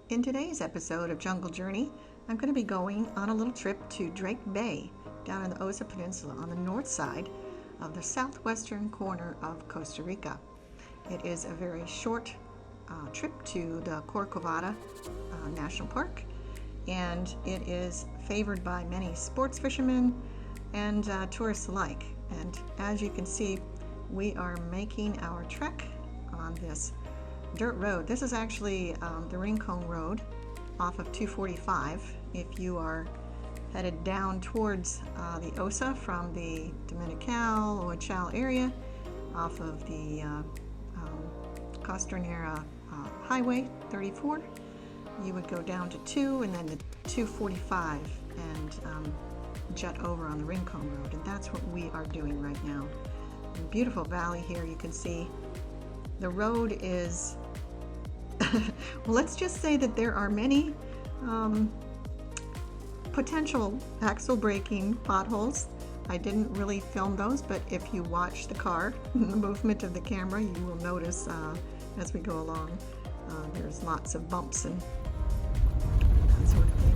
In today's episode of Jungle Journey, I'm going to be going on a little trip to Drake Bay down in the Osa Peninsula on the north side of the southwestern corner of Costa Rica. It is a very short trip to the Corcovado National Park, and it is favored by many sports fishermen and tourists alike. And as you can see, we are making our trek on this dirt road. This is actually the Rincon Road off of 245 if you are headed down towards the Osa from the Dominical or Chal area off of the Costanera Highway 34. You would go down to 2 and then to 245 and jet over on the Rincon Road, and that's what we are doing right now. In a beautiful valley here, you can see the road is well, let's just say that there are many potential axle braking potholes. I didn't really film those, but if you watch the car and the movement of the camera, you will notice as we go along there's lots of bumps and that sort of thing.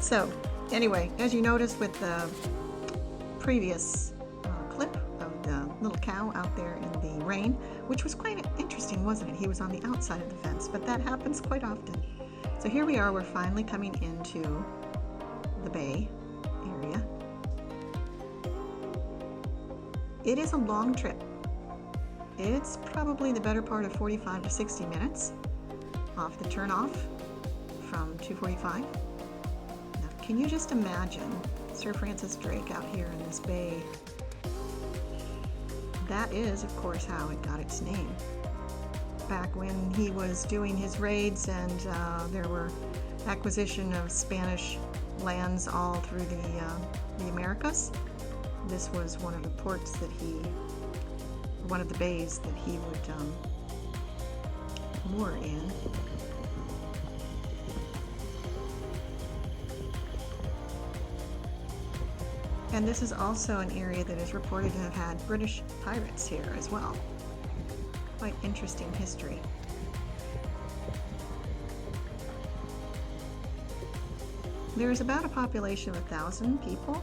So anyway, as you noticed with the previous clip of the little cow out there in the rain, which was quite interesting, wasn't it? He was on the outside of the fence, but that happens quite often. So here we are, we're finally coming into the bay area. It is a long trip. It's probably the better part of 45 to 60 minutes off the turnoff from 245. Can you just imagine Sir Francis Drake out here in this bay? That is, of course, how it got its name. Back when he was doing his raids and there were acquisition of Spanish lands all through the Americas, this was one of the ports that one of the bays that he would moor in. And this is also an area that is reported to have had British pirates here as well. Quite interesting history. There is about a population of 1,000 people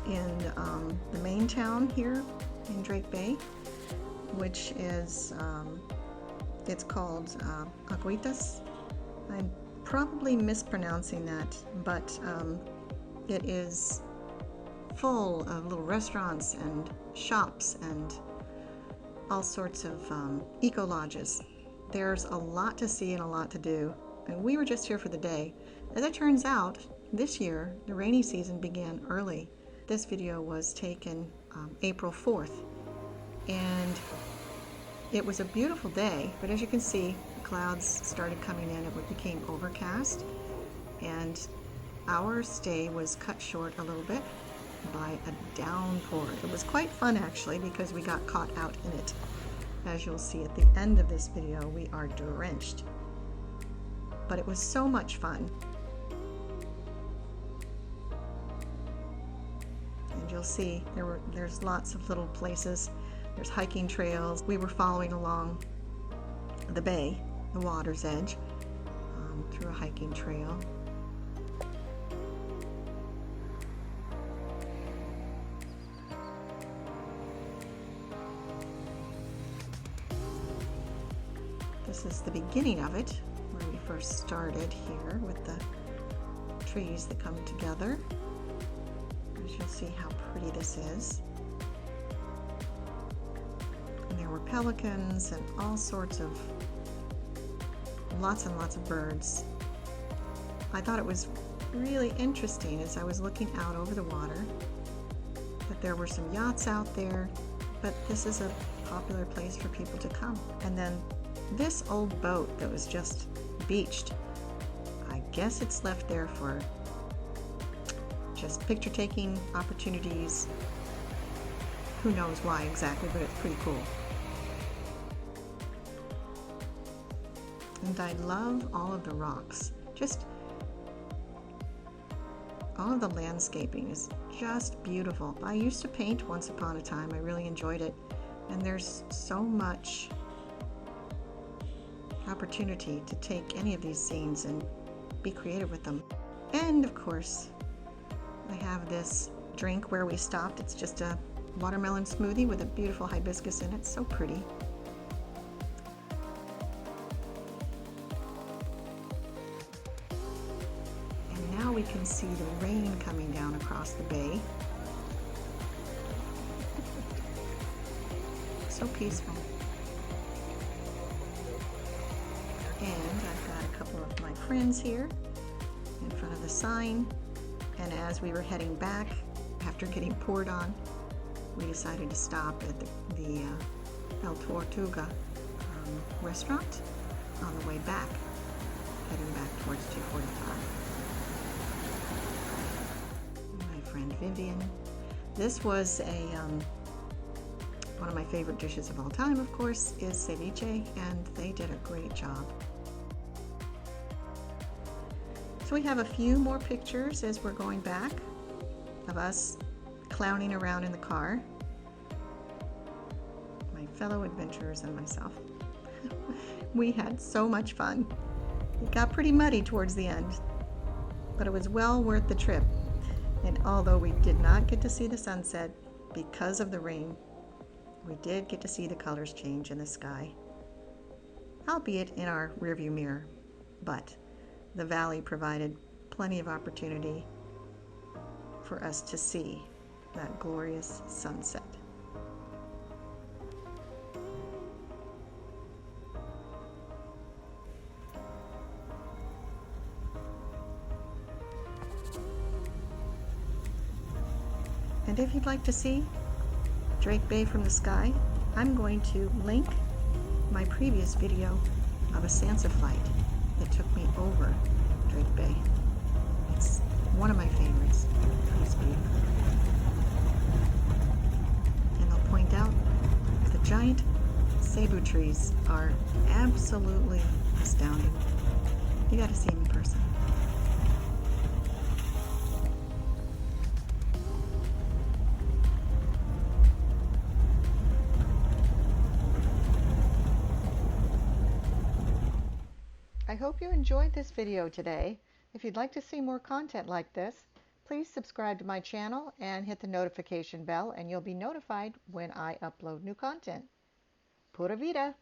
in the main town here in Drake Bay, which is, it's called Aguitas. I'm probably mispronouncing that, but it is full of little restaurants and shops and all sorts of eco lodges. There's a lot to see and a lot to do, and we were just here for the day. As it turns out, this year the rainy season began early. This video was taken April 4th, and it was a beautiful day, but as you can see, the clouds started coming in. It became overcast, and our stay was cut short a little bit by a downpour. It was quite fun actually, because we got caught out in it. As you'll see at the end of this video, we are drenched. But it was so much fun. And you'll see there's lots of little places. There's hiking trails. We were following along the bay, the water's edge, through a hiking trail. This is the beginning of it, where we first started here with the trees that come together. As you'll see how pretty this is. And there were pelicans and all sorts of, lots and lots of birds. I thought it was really interesting as I was looking out over the water that there were some yachts out there, but this is a popular place for people to come. And then this old boat that was just beached, I guess it's left there for just picture taking opportunities. Who knows why exactly, but it's pretty cool. And I love all of the rocks. Just all of the landscaping is just beautiful. I used to paint once upon a time. I really enjoyed it. And there's so much opportunity to take any of these scenes and be creative with them. And of course, I have this drink where we stopped. It's just a watermelon smoothie with a beautiful hibiscus in it. So pretty. And now we can see the rain coming down across the bay. So peaceful. And I've got a couple of my friends here in front of the sign. And as we were heading back, after getting poured on, we decided to stop at the El Tortuga restaurant on the way back, heading back towards 245. My friend Vivian. This was one of my favorite dishes of all time, of course, is ceviche, and they did a great job. So we have a few more pictures as we're going back of us clowning around in the car, my fellow adventurers and myself. We had so much fun. It got pretty muddy towards the end, but it was well worth the trip. And although we did not get to see the sunset because of the rain, we did get to see the colors change in the sky, albeit in our rearview mirror, but the valley provided plenty of opportunity for us to see that glorious sunset. And if you'd like to see Drake Bay from the sky, I'm going to link my previous video of a Sansa flight that took me over Drake Bay. It's one of my favorites. It's beautiful. And I'll point out the giant cebu trees are absolutely astounding. You got to see them in person. I hope you enjoyed this video today. If you'd like to see more content like this, please subscribe to my channel and hit the notification bell, and you'll be notified when I upload new content. Pura vida!